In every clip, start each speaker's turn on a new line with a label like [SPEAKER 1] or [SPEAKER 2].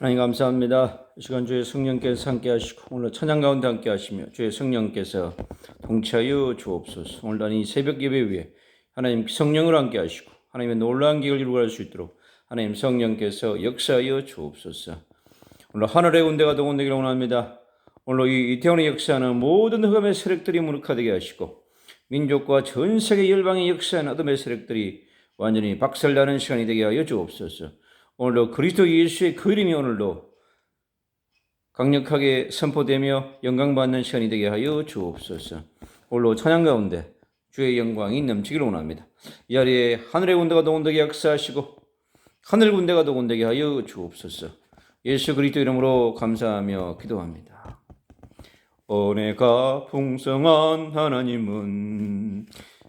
[SPEAKER 1] 하나님 감사합니다. 이 시간 주의 성령께서 함께 하시고 오늘 찬양 가운데 함께 하시며 주의 성령께서 동치하여 주옵소서. 오늘 이 새벽 예배 위에 하나님 성령을 함께 하시고 하나님의 놀라운 기를 이루어갈 수 있도록 하나님 성령께서 역사하여 주옵소서. 오늘 하늘의 운대가 동원되기를 원합니다. 오늘 이 이태원의 역사는 모든 흑암의 세력들이 무력화되게 하시고 민족과 전 세계 열방의 역사하는 어둠의 세력들이 완전히 박살나는 시간이 되게 하여 주옵소서. 오늘도 그리스도 예수의 그 이름이 오늘도 강력하게 선포되며 영광받는 시간이 되게 하여 주옵소서. 오늘도 찬양 가운데 주의 영광이 넘치기를 원합니다. 이 자리에 하늘의 군대가 동원되게 역사하시고 하늘 군대가 동원되게 하여 주옵소서. 예수 그리스도 이름으로 감사하며 기도합니다. 은혜가 풍성한 하나님은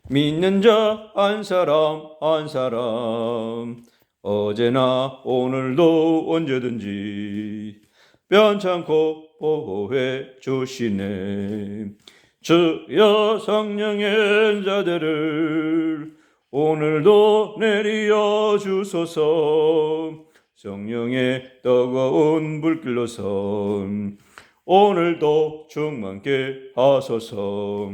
[SPEAKER 1] 믿는 자 한 사람 한 사람 어제나 오늘도 언제든지 변찮고 보호해 주시네. 주여 성령의 은사들을 오늘도 내리어 주소서. 성령의 뜨거운 불길로서 오늘도 충만케 하소서.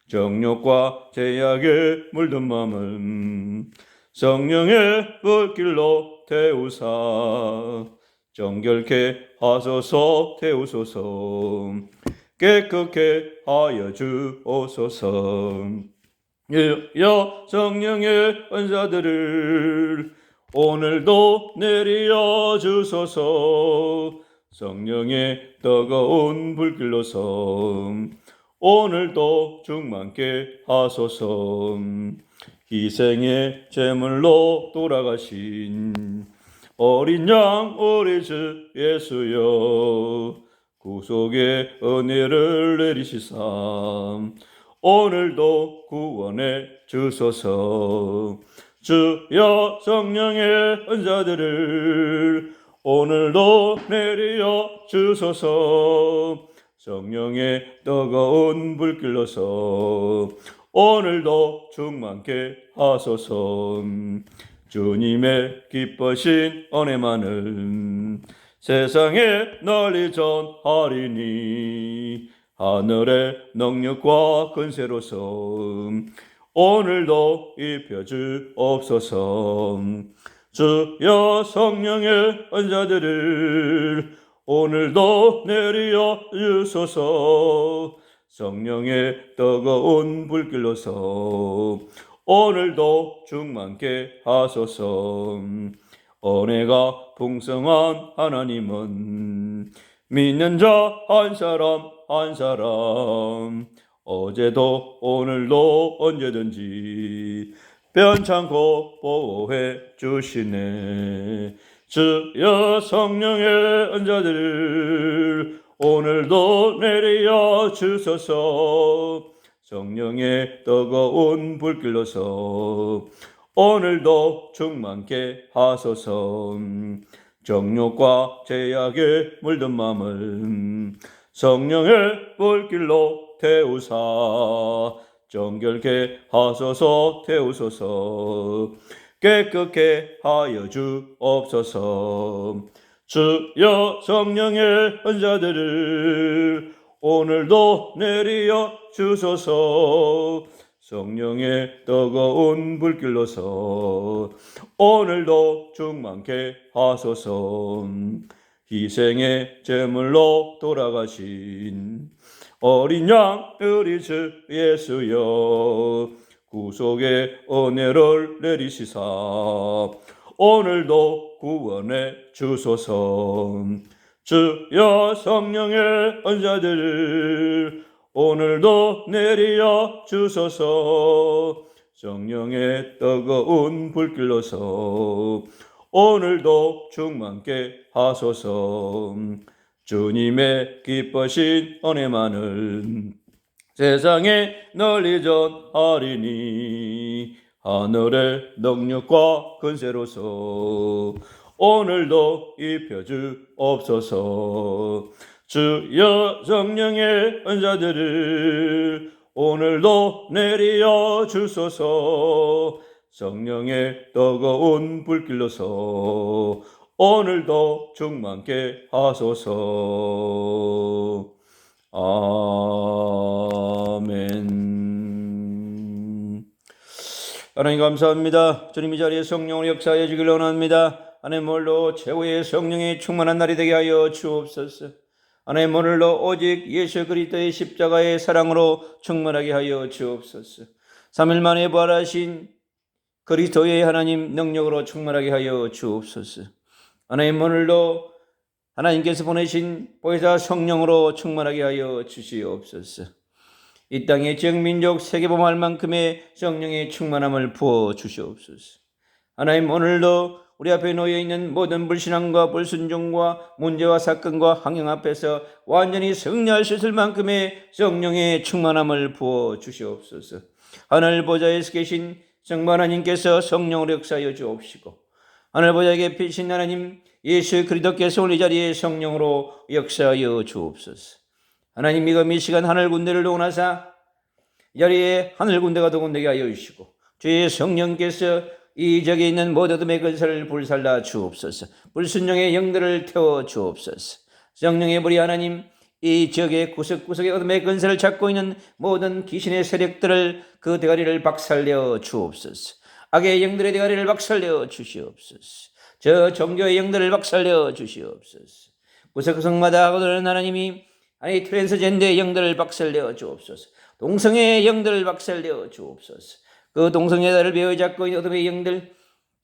[SPEAKER 1] 정욕과 제약에 물든 마음은 성령의 불길로 태우사 정결케 하소서. 태우소서. 깨끗게 하여 주옵소서. 주여 성령의 은사들을 오늘도 내리어 주소서. 성령의 뜨거운 불길로서 오늘도 충만케 하소서. 희생의 제물로 돌아가신 어린 양 우리 주 예수여 구속의 은혜를 내리시사 오늘도 구원해 주소서. 주여 성령의 은사들을 오늘도 내리어 주소서. 성령의 뜨거운 불길로서 오늘도 충만케 하소서. 주님의 기쁘신 은혜만을 세상에 널리 전하리니 하늘의 능력과 권세로서 오늘도 입혀 주옵소서. 주여 성령의 은사들을 오늘도 내리어 주소서. 성령의 뜨거운 불길로서 오늘도 충만케 하소서. 은혜가 풍성한 하나님은 믿는 자 한 사람 한 사람 어제도 오늘도 언제든지 변찮고 보호해 주시네. 주여 성령의 은사들을 오늘도 내리어 주소서. 성령의 뜨거운 불길로서 오늘도 충만케 하소서. 정욕과 제약에 물든 마음을 성령의 불길로 태우사 정결케 하소서. 태우소서. 깨끗게 하여 주옵소서. 주여 성령의 은사들을 오늘도 내리어 주소서. 성령의 뜨거운 불길로서 오늘도 충만케 하소서. 희생의 제물로 돌아가신 어린 양 우리 주 예수여 구속의 은혜를 내리시사 오늘도 구원해 주소서. 주여 성령의 은사들을 오늘도 내리어 주소서. 성령의 뜨거운 불길로서 오늘도 충만케 하소서. 주님의 기쁘신 은혜만을 세상에 널리 전하리니 하늘의 능력과 권세로서 오늘도 입혀 주옵소서. 주여 성령의 은사들을 오늘도 내리어 주소서. 성령의 뜨거운 불길로서 오늘도 충만케 하소서. 아멘. 하나님 감사합니다. 주님 이 자리에 성령을 역사하여 주길 원합니다. 하나님 오늘도 최후의 성령이 충만한 날이 되게 하여 주옵소서. 하나님 오늘도 오직 예수 그리스도의 십자가의 사랑으로 충만하게 하여 주옵소서. 3일 만에 부활하신 그리스도의 하나님 능력으로 충만하게 하여 주옵소서. 하나님 오늘도 하나님께서 보내신 보혜사 성령으로 충만하게 하여 주시옵소서. 이 땅의 지역민족 세계범할 만큼의 성령의 충만함을 부어 주시옵소서. 하나님 오늘도 우리 앞에 놓여있는 모든 불신앙과 불순종과 문제와 사건과 환경 앞에서 완전히 승리할 수 있을 만큼의 성령의 충만함을 부어 주시옵소서. 하늘 보좌에서 계신 성부 하나님께서 성령으로 역사하여 주옵시고 하늘 보좌에 계신 하나님 예수 그리스도께서 오늘 이 자리에 성령으로 역사하여 주옵소서. 하나님 이금 이 시간 하늘 군대를 동원하사 이 자리에 하늘 군대가 동원되게 하여 주시고 주의 성령께서 이 지역에 있는 모든 어둠의 근세를 불살라 주옵소서. 불순종의 영들을 태워 주옵소서. 성령의 불이 하나님 이 지역의 구석구석의 어둠의 근세를 잡고 있는 모든 귀신의 세력들을 그 대가리를 박살내어 주옵소서. 악의 영들의 대가리를 박살내어 주시옵소서. 저 종교의 영들을 박살내어 주시옵소서. 구석구석마다 하고는 하나님이 아니 트랜스젠더의 영들을 박살내어 주옵소서. 동성애의 영들을 박살내어 주옵소서. 그 동성애자를 배워 잡고 있는 어둠의 영들,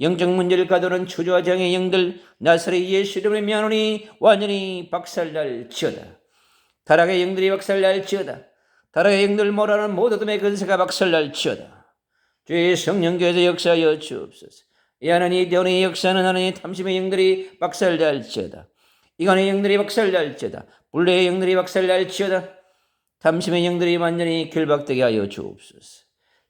[SPEAKER 1] 영적 문제를 가두는 추조화장의 영들, 나사렛 예수 이름으로 명하노니 완전히 박살날지어다. 타락의 영들이 박살날지어다. 타락의 영들 몰아는 모든 어둠의 근세가 박살날지어다. 주의 성령께서 역사하여 주옵소서. 이 하나님 대원의 역사는 하나님의 탐심의 영들이 박살날지어다. 이간의 영들이 박살날지어다. 불의의 영들이 박살날지어다. 탐심의 영들이 완전히 결박되게 하여 주옵소서.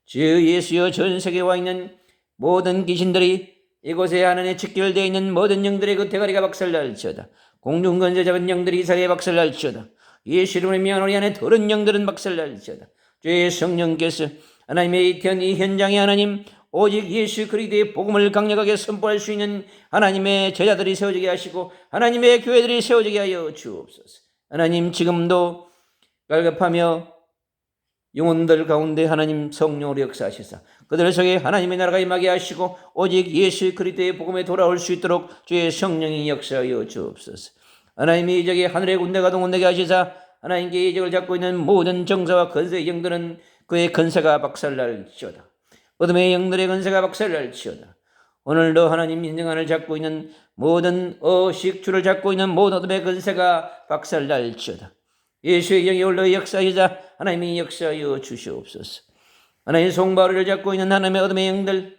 [SPEAKER 1] 주 예수여 전 세계에 와 있는 모든 귀신들이 이곳에 하나님의 직결되어 있는 모든 영들의 그 대가리가 박살날지어다. 공중권세 잡은 영들이 이상하게 박살날지어다. 예수 이름으로 명하노니 안에 더러운 영들은 박살날지어다. 주의 성령께서 하나님의 이 현장에 하나님 오직 예수 그리스도의 복음을 강력하게 선포할 수 있는 하나님의 제자들이 세워지게 하시고 하나님의 교회들이 세워지게 하여 주옵소서. 하나님 지금도 갈급하며 영혼들 가운데 하나님 성령으로 역사하시사 그들 속에 하나님의 나라가 임하게 하시고 오직 예수 그리스도의 복음에 돌아올 수 있도록 주의 성령이 역사하여 주옵소서. 하나님이 이적에 하늘의 군대가 동원되게 하시사 하나님께 이적을 잡고 있는 모든 정사와 건세의 영들은 그의 건세가 박살날지어다. 어둠의 영들의 건세가 박살날지어다. 오늘도 하나님 인정한을 잡고 있는 모든 어식주를 잡고 있는 모든 어둠의 건세가 박살날지어다. 예수의 영이 올라 역사이자 하나님이 역사하여 주시옵소서. 하나님 송바울을 잡고 있는 하나님의 어둠의 영들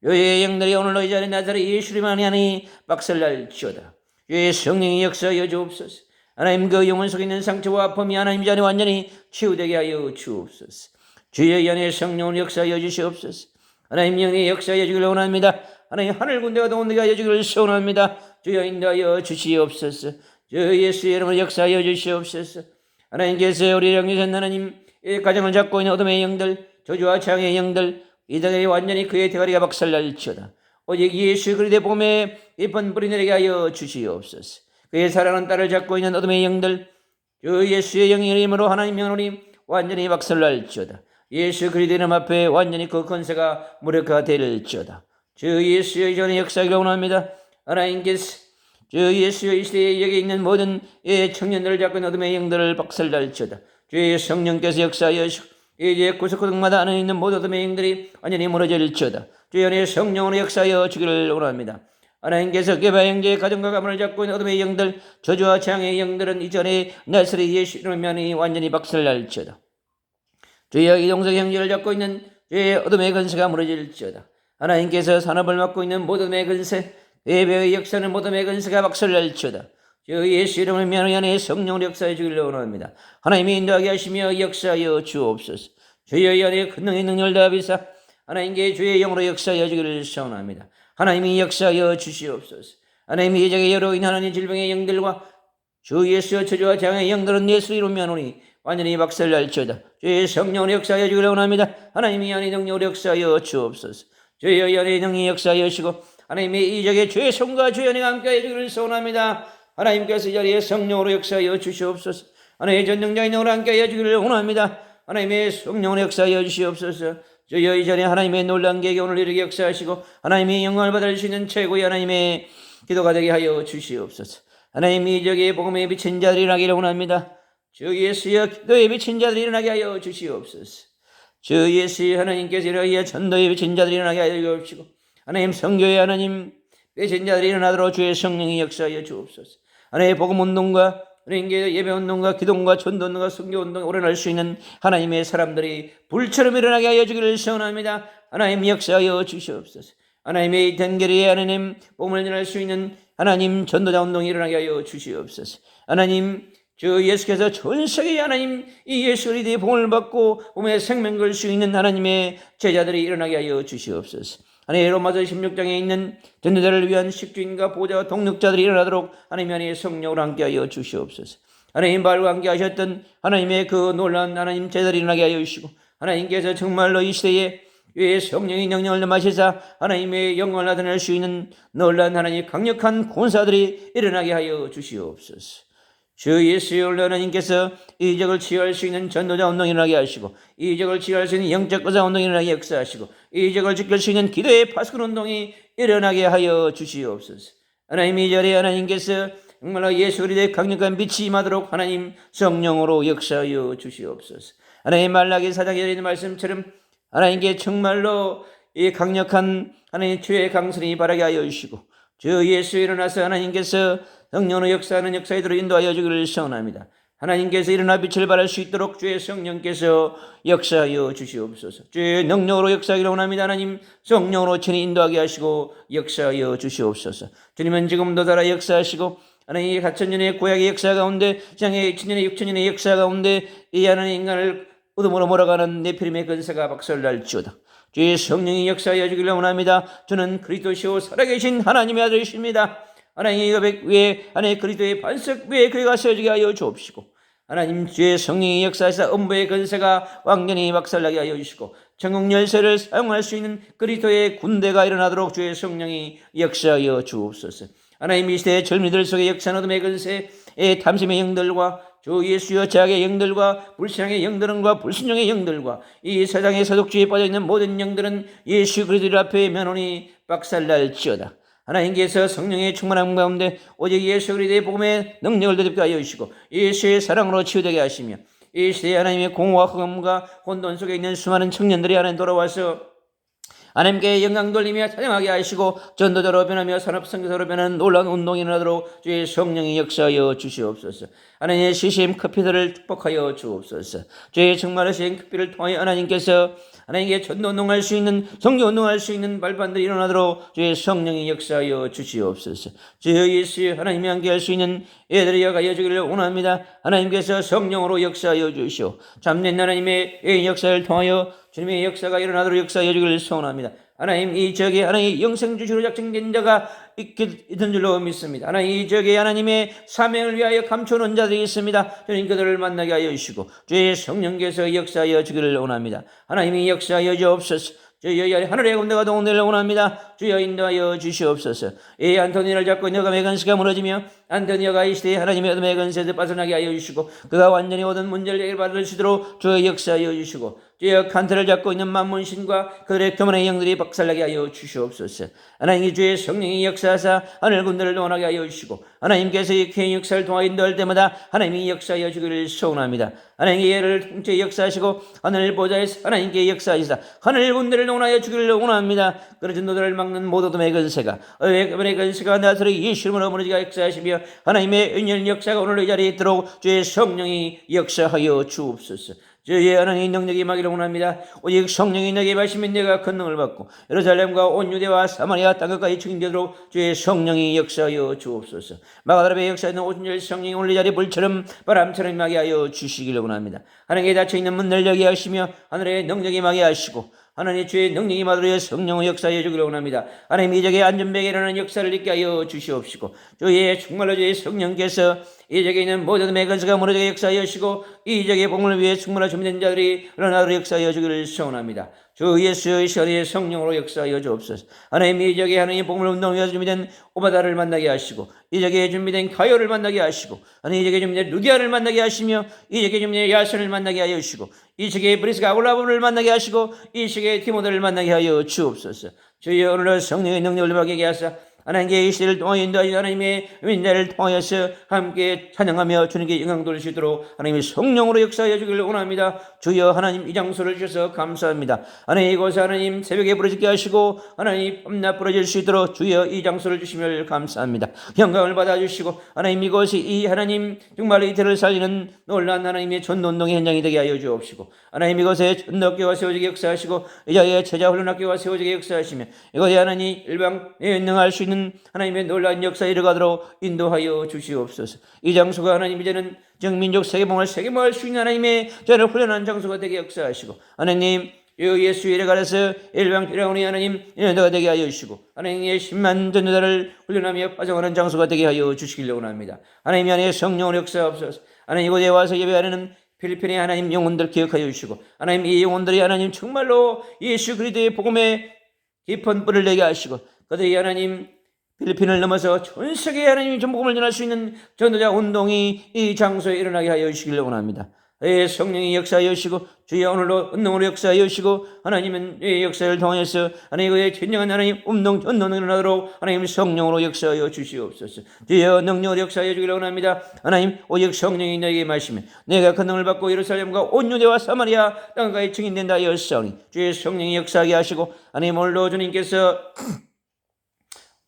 [SPEAKER 1] 요의 영들이 오늘도 이 자리에 나사렛 예수님만이 하니 박살날지어다. 주의 성령이 역사하여 주옵소서. 하나님 그 영혼 속에 있는 상처와 아픔이 하나님 자리 완전히 치유되게 하여 주옵소서. 주의 연의 성령을 역사하여 주시옵소서. 하나님 영의 역사하여 주기를 원합니다. 하나님 하늘 군대가 동원되게 하여 주기를 소원합니다. 주여 인도하여 주시옵소서. 주 예수의 이름으로 역사하여 주시옵소서. 하나님께서 우리 영이신 하나님 이 가정을 잡고 있는 어둠의 영들 저주와 장애의 영들 이 땅에 완전히 그의 대가리가 박살날지어다. 오직 예수 그리스도의 복음에 이쁜 뿌리 내리게 하여 주시옵소서. 그의 사랑하는 딸을 잡고 있는 어둠의 영들 주 예수의 영의 이름으로 하나님 명하노니 완전히 박살날지어다. 예수 그리스도의 이름 앞에 완전히 그 권세가 무력화될지어다. 주 예수의 전의 역사를 원합니다. 하나님께서 주 예수의 이 시대에 여기 있는 모든 청년들을 잡고 있는 어둠의 영들을 박살날지어다. 주의 성령께서 역사하여 이제 구석구석마다 안에 있는 모든 어둠의 영들이 완전히 무너질지어다. 주의 안에 성령으로 역사하여 주기를 원합니다. 하나님께서 개바 형제의 가정과 가문을 잡고 있는 어둠의 영들 저주와 장애의 영들은 이전에 나사렛 예수 이름으로 완전히 박살날지어다. 주여 이동석 형제를 잡고 있는 주의 어둠의 건세가 무너질지어다. 하나님께서 산업을 맡고 있는 모든 어둠의 건세 예배의 역사는 모든 어둠의 건세가 박살날지어다. 주 예수 이름을 면하여 성령으로 역사해 주기를 원합니다. 하나님이 인도하게 하시며 역사하여 주옵소서. 주여 이 안에 큰 능의 능력을 다하비사 하나님께 주의 영으로 역사하여 주기를 소원합니다. 하나님이 역사하여 주시옵소서. 하나님이 이적의 여러 인 하나님 질병의 영들과 주 예수의 저주와 장애의 영들은 예수 이름으로 면하노니 완전히 박살날지어다. 주의 성령으로 역사하여 주기를 원합니다. 하나님이 이 안에 능력으로 역사하여 주옵소서. 주여 이 안에 능히 역사하여 주시고 하나님의 이적의 주의 손과 주의 은혜가 함께하여 주기를 소원합니다. 하나님께서 이 자리에 성령으로 역사하여 주시옵소서. 하나님의 전능자의 능으로 함께하여 주기를 원합니다. 하나님의 성령으로 역사하여 주시옵소서. 주여 이 자리에 하나님의 놀라운 계획에 오늘 이르게 역사하시고 하나님의 영광을 받을 수 있는 최고의 하나님의 기도가 되게 하여 주시옵소서. 하나님 이적의 복음에 비친 자들이 일어나기를 원합니다. 주 예수여 기도에 비친 자들이 일어나게 하여 주시옵소서. 주 예수여 하나님께서 일어나게 전도에 비친 자들이 일어나게 하여 주옵시고 하나님 성교에 하나님 비친 자들이 일어나도록 주의 성령이 역사하여 주옵소서. 하나님의 복음운동과 하나님께 예배운동과 기도운동과 전도운동과 성교운동에 오래날 수 있는 하나님의 사람들이 불처럼 일어나게 하여 주기를 소원합니다. 하나님 역사하여 주시옵소서. 하나님의 단결에 하나님 복음을 전할 수 있는 하나님 전도자 운동이 일어나게 하여 주시옵소서. 하나님 주 예수께서 전 세계에 하나님 이 예수 그리스도의 복음을 받고 몸에 생명 걸 수 있는 하나님의 제자들이 일어나게 하여 주시옵소서. 하나님 로마서 16장에 있는 전도자를 위한 식주인과 보좌와 동력자들이 일어나도록 하나님 안에 성령으로 함께하여 주시옵소서. 하나님 말과 함께하셨던 하나님의 그 놀라운 하나님 제자들이 일어나게 하여 주시고 하나님께서 정말로 이 시대에 왜 성령의 능력을 넘하시사 하나님의 영광을 나타낼 수 있는 놀라운 하나님의 강력한 군사들이 일어나게 하여 주시옵소서. 주 예수의 하나님께서 이 이적을 치유할 수 있는 전도자 운동이 일어나게 하시고 이 이적을 치유할 수 있는 영적 거사 운동이 일어나게 역사하시고 이 이적을 지킬 수 있는 기도의 파수꾼 운동이 일어나게 하여 주시옵소서. 하나님 이 자리에 하나님께서 정말로 예수 그리스도의 강력한 빛이 임하도록 하나님 성령으로 역사하여 주시옵소서. 하나님 말라기 4장에 있는 말씀처럼 하나님께 정말로 이 강력한 하나님 주의 강선이 바라게 하여 주시고 주 예수 일어나서 하나님께서 성령으로 역사하는 역사에 들어 인도하여 주기를 소원합니다. 하나님께서 일어나 빛을 발할 수 있도록 주의 성령께서 역사하여 주시옵소서. 주의 능력으로 역사하기를 원합니다. 하나님 성령으로 친히 인도하게 하시고 역사하여 주시옵소서. 주님은 지금도 살아 역사하시고 하나님의 4,000년의 구약의 역사 가운데 장의 2,000년의 6,000년의 역사 가운데 이 하나님 인간을 어둠으로 몰아가는 네피림의 근세가 박살날지어다. 주의 성령이 역사하여 주기를 원합니다. 저는 그리스도시오 살아계신 하나님의 아들이십니다. 하나님의 여백 위에 하나님의 그리스도의 반석 위에 그가 세워지게 하여 주옵시고 하나님 주의 성령이 역사하사 음부의 근세가 완전히 박살나게 하여 주시고 전국 열쇠를 사용할 수 있는 그리스도의 군대가 일어나도록 주의 성령이 역사하여 주옵소서. 하나님 이 시대의 젊은이들 속에 역사하는 어둠의 근세의 탐심의 영들과 주 예수여 죄악의 영들과 불신앙의 영들과 불순종의 영들과 이 세상의 세속주의에 빠져있는 모든 영들은 예수 그리스도 앞에 면혼이 박살날지어다. 하나님께서 성령의 충만함 가운데 오직 예수 그리스도의 복음의 능력을 덧입게 하여 주시고 예수의 사랑으로 치유되게 하시며 이 시대의 하나님의 공허와 흑암과 혼돈 속에 있는 수많은 청년들이 하나님 돌아와서 하나님께 영광 돌리며 찬양하게 하시고 전도자로 변하며 산업선교사로 변하는 놀라운 운동이 일어나도록 주의 성령이 역사하여 주시옵소서. 하나님의 시심 커피들을 축복하여 주옵소서. 주의 정말하신 커피를 통하여 하나님께서 하나님께 전도운동할 수 있는 성교운동할 수 있는 발판들이 일어나도록 주의 성령이 역사하여 주시옵소서. 주 예수 하나님이 함께할 수 있는 애들이 여가여 주기를 원합니다. 하나님께서 성령으로 역사하여 주시오. 참된 하나님의 역사를 통하여 주님의 역사가 일어나도록 역사하여 주기를 소원합니다. 하나님 이 지역에 하나님의 영생주시로 작정된 자가 있던 줄로 믿습니다. 하나님 이 지역에 하나님의 사명을 위하여 감춰놓은 자들이 있습니다. 주님 그들을 만나게 하여 주시고 주의 성령께서 역사하여 주기를 원합니다. 하나님이 역사하여 주옵소서. 주여 하늘의 군대가 동원되기를 원합니다. 주여 인도하여 주시옵소서. 이 안토니를 잡고 있는 어둠의 근세가 무너지며 안토니가 이 시대에 하나님의 어둠의 근세에서 빠져나게 하여 주시고 그가 완전히 모든 문제를 해결받을 수 있도록 주여 역사하여 주시고 주여 칸트를 잡고 있는 만문신과 그들의 교만의 영들이 박살나게 하여 주시옵소서. 하나님 주의 성령이 역사하사 하늘 군대를 동원하게 하여 주시고 하나님께서 이 개인 역사를 통하여 인도할 때마다 하나님이 역사하여 주기를 소원합니다. 하나님의 예를 통째 역사하시고 하늘 보좌에서 하나님께 역사하시사 하늘 군대를 동원하여 주기를 원합니다. 그런 전도들을 막는 모든 어둠의 근세가 어둠의 근세가 나서로 예수 이름으로 무너지게 역사하시며 하나님의 은연 역사가 오늘 이 자리에 있도록 주의 성령이 역사하여 주옵소서. 주의 하나님의 능력이 임하기를 원합니다. 오직 성령이 내게 임하시면 내가 큰 능을 받고 예루살렘과 온 유대와 사마리아 땅끝까지 증인되도록 주의 성령이 역사하여 주옵소서. 마가다락의 역사에는 오순절 성령이 오늘 이 자리에 불처럼 바람처럼 임하게 하여 주시기를 원합니다. 하나님께 닫혀있는 문을 열게 하시며 하늘의 능력이 임하게 하시고 하나님 주의 능력이 임하도록 성령의 역사해 주기를 원합니다. 하나님 이적의 안전병에 일어나는 역사를 있게 하여 주시옵시고 주의 정말로 주의 성령께서 이적에 있는 모든 매건수가 무너지게 역사하여 주시고 이적의 복음을 위해 충분한 준비된 자들이 일어나도록 역사하여 주기를 소원합니다. 주 예수의 시간에 성령으로 역사하여 주옵소서. 하나님 이 지역에 하나님 복음을 운동을 위해서 준비된 오바다를 만나게 하시고 이 지역에 준비된 가요를 만나게 하시고 하나님 이 지역에 준비된 루디아를 만나게 하시며 이 지역에 준비된 야선을 만나게 하여 주시고 이 지역에 브리스가 아굴라브를 만나게 하시고 이 지역에 디모데를 만나게 하여 주옵소서. 주여 오늘 성령의 능력을 받게 하사 하나님께 이 시대를 통하여 인도하여 하나님의 인자를 통하여서 함께 찬양하며 주님께 영광 돌릴 수 있도록 하나님의 성령으로 역사하여 주기를 원합니다. 주여 하나님 이 장소를 주셔서 감사합니다. 하나님 이곳에 하나님 새벽에 부러지게 하시고 하나님 밤낮 부러질 수 있도록 주여 이 장소를 주시면 감사합니다. 영광을 받아주시고 하나님 이곳이 이 하나님 정말 이태를 살리는 놀라운 하나님의 전도운동의 현장이 되게 하여 주옵시고 하나님 이곳에 전도학교가 세워지게 역사하시고 이 자리에 제자훈련학교가 세워지게 역사하시며 이곳에 하나님 일방에 능할 수 있는 하나님의 놀라운 역사에 이르가도록 인도하여 주시옵소서. 이 장소가 하나님 이제는 정민족 세계봉을 세계모할 수 있는 하나님의 저를 훈련한 장소가 되게 역사하시고 하나님 예수 이래 가려서 일방이라오니 하나님 인도가 되게 하여 주시고 하나님의 10만 전도자를 훈련하며 파송하는 장소가 되게 하여 주시기를 원합니다. 하나님 안에 성령을 역사하옵소서. 하나님 이곳에 와서 예배하는 필리핀의 하나님 영혼들 기억하여 주시고 하나님 이 영혼들이 하나님 정말로 예수 그리스도의 복음에 깊은 뿔을 내게 하시고 그들이 하나님 필리핀을 넘어서 전 세계에 하나님의 전복음을 전할 수 있는 전도자 운동이 이 장소에 일어나게 하여 주시기를 원합니다. 성령이 역사하여 주시고 주여 오늘로 운동으로 역사하여 주시고 하나님은 이 역사를 통해서 하나님의 진정한 하나님 전도는 일어나도록 하나님 성령으로 역사하여 주시옵소서. 주여 능력으로 역사하여 주기를 원합니다. 하나님 오직 성령이 너에게 말씀해 내가 그 능을 받고 예루살렘과 온 유대와 사마리아 땅까지 증인된다 하였사오니 주의 성령이 역사하게 하시고 하나님 오늘도 주님께서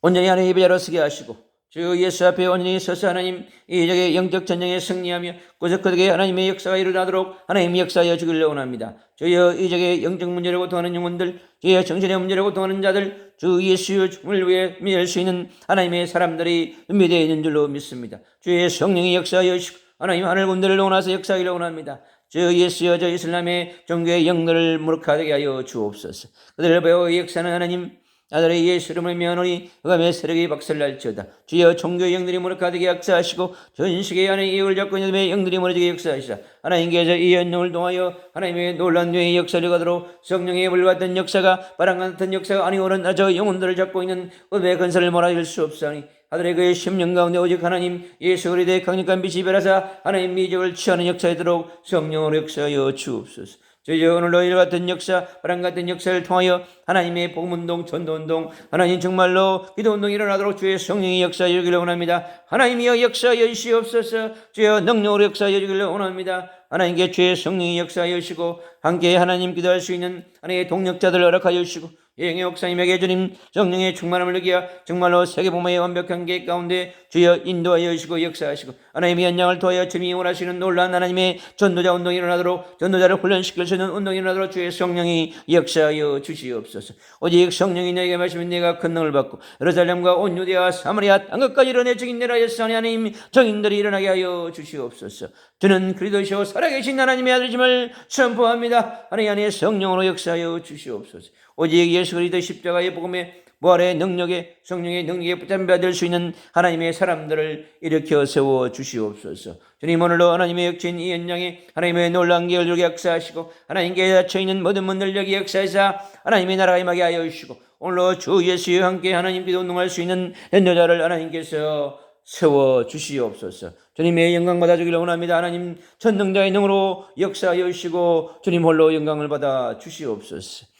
[SPEAKER 1] 온전히 하나님 예배자로 서게 하시고 주 예수 앞에 온전히 서서 하나님 이 적의 영적 전쟁에 승리하며 구속하게 하나님의 역사가 일어나도록 하나님 역사하여 주기를 원합니다. 주여 이 적의 영적 문제를 고통하는 영혼들 주여 정신의 문제를 고통하는 자들 주 예수의 죽음을 위해 믿을 수 있는 하나님의 사람들이 준비되어 있는 줄로 믿습니다. 주의 성령이 역사하여 주시고 하나님 하늘 군대를 원하서 역사하기를 원합니다. 주 예수여 저 이슬람의 종교의 영들을 무력하게 하여 주옵소서. 그들을 배워 역사는 하나님 아들의 예수 이름을 명하노니 그가 세력이 박살날지어다. 주여 종교의 영들이 무력하게 역사하시고 전식의 안에 이익을 잡고 있는 영들이 무너지게 역사하시다. 하나님께서 이 연령을 통하여 하나님의 놀라운 뇌의 역사를 가도록 성령의 불 같은 역사가 바람 같은 역사가 아니오는 저 영혼들을 잡고 있는 의의 건설을 몰아낼 수 없사니 아들의 그의 심령 가운데 오직 하나님 예수 그리스도의 강력한 빛이 별하사 하나님 미적을 취하는 역사에 들어오고 성령으로 역사하여 주옵소서. 주여 오늘로 이와 같은 역사, 바람 같은 역사를 통하여 하나님의 복음운동, 전도운동, 하나님 정말로 기도운동이 일어나도록 주의 성령이 역사하여 주기를 원합니다. 하나님이여 역사하여 주시옵소서. 주여 능력으로 역사하여 주기를 원합니다. 하나님께 주의 성령이 역사하여 주시고 함께 하나님 기도할 수 있는 하나님의 동력자들을 허락하여 주시고 영의 목사님에게 주님 성령의 충만함을 느끼어 정말로 세계복음의 완벽한 계획 가운데 주여 인도하여 주시고 역사하시고 하나님의 연장을 통하여 주님이 원하시는 놀라운 하나님의 전도자 운동이 일어나도록 전도자를 훈련시킬 수 있는 운동이 일어나도록 주의 성령이 역사하여 주시옵소서. 오직 성령이 너에게 말씀은 내가 큰 능을 받고 예루살렘과 온 유대와 사마리아 땅끝까지 일어내 증인되라 하였사오니 하나님 정인들이 일어나게 하여 주시옵소서. 주는 그리스도시오 살아계신 하나님의 아들임을 선포합니다. 하나님 안에 성령으로 역사하여 주시옵소서. 오직 예수 그리스도 십자가의 복음의 부활의 능력에 성령의 능력에 붙잡혀 받을 수 있는 하나님의 사람들을 일으켜 세워 주시옵소서. 주님 오늘로 하나님의 역진 이 현장에 하나님의 놀라운 계획을 역사하시고 하나님께 닫혀있는 모든 문들 여기 역사하사 하나님의 나라가 임하게 하여 주시고 오늘로 주 예수와 함께 하나님 기도 운동할 수 있는 현도자를 하나님께서 세워 주시옵소서. 주님의 영광 받아 주기를 원합니다. 하나님 전능자의 능으로 역사하여 주시고 주님 홀로 영광을 받아 주시옵소서.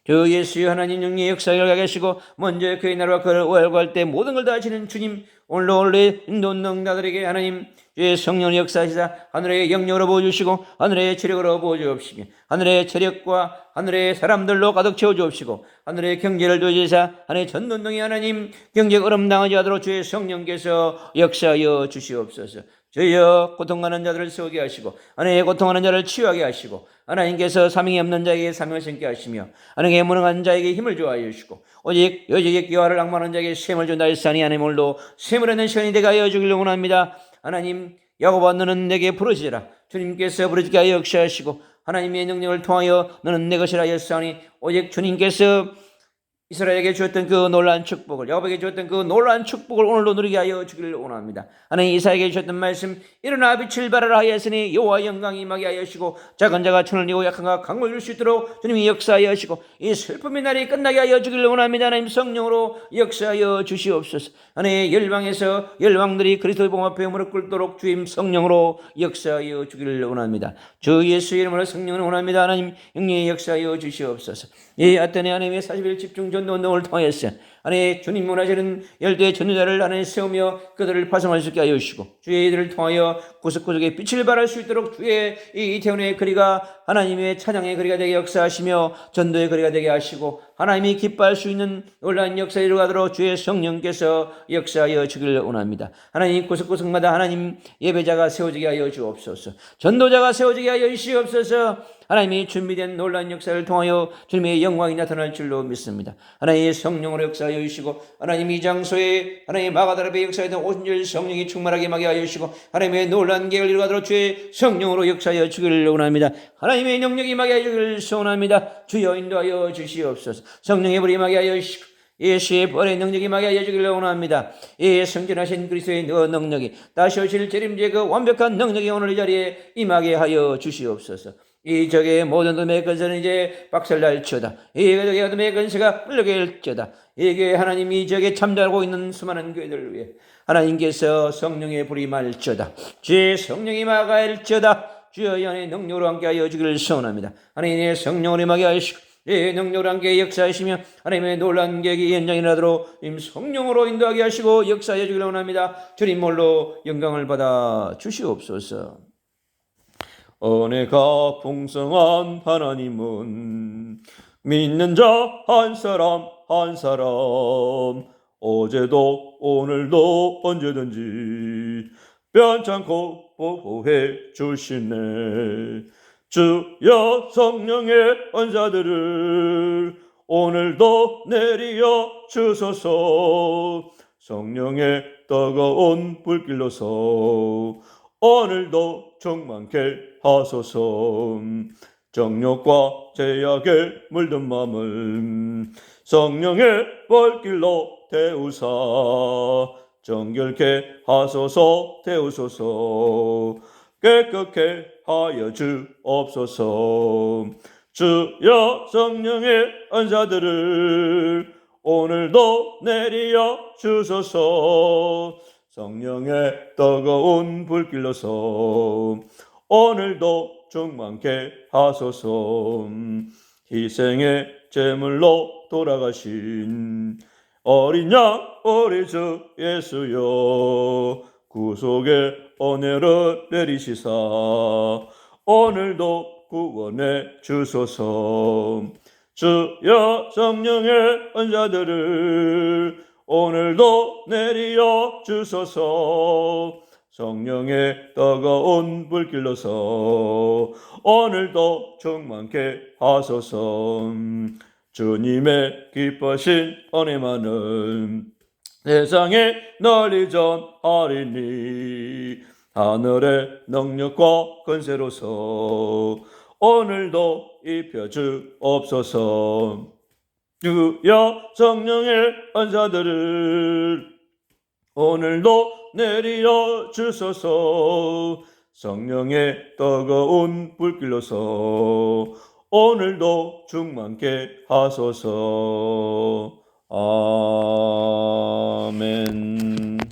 [SPEAKER 1] 주 예수의 하나님 영의 역사를 가게 하시고 먼저 그의 나라와 그를 오해할 때 모든 걸 다 하시는 주님 오늘로 원래 인도운동자들에게 하나님 주의 성령을 역사하시사 하늘의 영역으로 보여주시고 하늘의 체력으로 보여주옵시며 하늘의 체력과 하늘의 사람들로 가득 채워주옵시고 하늘의 경제를 도와주시사 하늘의 전도운동이 하나님 경제가 어름당하지 않도록 주의 성령께서 역사하여 주시옵소서. 주여 고통하는 자들을 세우게 하시고 하나님의 고통하는 자를 치유하게 하시고 하나님께서 사명이 없는 자에게 사명을 심게 하시며 하나님의 무능한 자에게 힘을 주하여 주시고 오직 여직의 기와를 낭만하는 자에게 셈을 준다 했사니 하나님 오늘도 셈을 얻는 시간이 되게 하여 주기를 원합니다. 하나님 야곱아 너는 내게 부르짖으라. 주님께서 부르짖게 하여 역사하시고 하나님의 능력을 통하여 너는 내 것이라 하였사니 오직 주님께서 이스라엘에게 주었던 그 놀라운 축복을, 야곱에게 주었던 그 놀라운 축복을 오늘도 누리게 하여 주기를 원합니다. 하나님 이사야에게 주셨던 말씀, 일어나 빛을 발하라 하였으니 여호와 영광이 임하게 하시고 작은 자가 천을 이고 약한 자가 강을 이룰 수 있도록 주님이 역사하여 하시고 이 슬픔의 날이 끝나게 하여 주기를 원합니다. 하나님 성령으로 역사하여 주시옵소서. 하나님 열방에서 열방들이 그리스도의 복음 앞에 무릎 꿇도록 주님 성령으로 역사하여 주기를 원합니다. 주 예수의 이름으로 성령을 원합니다. 하나님 영리히 역사하여 주시옵소서. 이 아테네 하나님의 40일 집중 전도 운동을 통해서 하나님 주님 원하시는 열두의 전도자를 하나님 세우며 그들을 파송할 수 있게 하여 주시고 주의 이들을 통하여 구석구석에 빛을 발할 수 있도록 주의 이 이태원의 거리가 하나님의 찬양의 거리가 되게 역사하시며 전도의 거리가 되게 하시고 하나님이 기뻐할 수 있는 놀라운 역사에 이루어가도록 주의 성령께서 역사하여 주기를 원합니다. 하나님 구석구석마다 하나님 예배자가 세워지게 하여 주옵소서. 전도자가 세워지게 하여 주시옵소서. 하나님이 준비된 놀라운 역사를 통하여 주님의 영광이 나타날 줄로 믿습니다. 하나님의 성령으로 역사하여 주시고 하나님 이 장소에 하나님 마가다라의 역사에 대한 오순절 성령이 충만하게 임하게 하여 주시고 하나님의 놀라운 계획을 이루어가도록 주의 성령으로 역사하여 주기를 원합니다. 하나님의 능력이 임하게 하여 주기를 소원합니다. 주여 인도하여 주시옵소서. 성령의 불이 임하게 하여 주시고 예수의 벌의 능력이 임하게 하여 주기를 원합니다. 이 성전하신 그리스도의 능력이 다시 오실 재림제의 그 완벽한 능력이 오늘 이 자리에 임하게 하여 주시옵소서. 이 적의 모든 어둠의 근세는 이제 박살날지어다. 이 적의 어둠의 근세가 물러갈지어다. 이 교회 하나님이 이 적에 잠자고 있는 수많은 교회들을 위해 하나님께서 성령의 불이 말지어다. 주의 성령이 임하갈지어다. 주여 연의 능력으로 함께하여 주기를 소원합니다. 하나님의 성령으로 임하게 하시고 예, 능력으로 함께 역사하시며 하나님의 놀라운 계획이 현장이 나도록 성령으로 인도하게 하시고 역사해 주기를 원합니다. 주님 홀로 영광을 받아 주시옵소서. 은혜가 풍성한 하나님은 믿는 자 한 사람 한 사람 어제도 오늘도 언제든지 변찮고 보호해 주시네. 주여 성령의 은사들을 오늘도 내리어 주소서. 성령의 뜨거운 불길로서 오늘도 충만케 하소서. 정욕과 제약에 물든 마음을 성령의 불길로 태우사 정결케 하소서. 태우소서. 깨끗게 하여 주옵소서. 주여 성령의 은사들을 오늘도 내리어 주소서. 성령의 뜨거운 불길로서 오늘도 충만케 하소서. 희생의 제물로 돌아가신 어린 양 우리 주 예수여 구속의 은혜를 내리시사 오늘도 구원해 주소서. 주여 성령의 은사들을 오늘도 내리어 주소서. 성령의 뜨거운 불길로서 오늘도 충만케 하소서. 주님의 기쁘신 은혜만은 세상에 널리 전하리니 하늘의 능력과 권세로서 오늘도 입혀 주옵소서. 주여 성령의 은사들을 오늘도 내리어 주소서. 성령의 뜨거운 불길로서 오늘도 충만케 하소서. 아멘.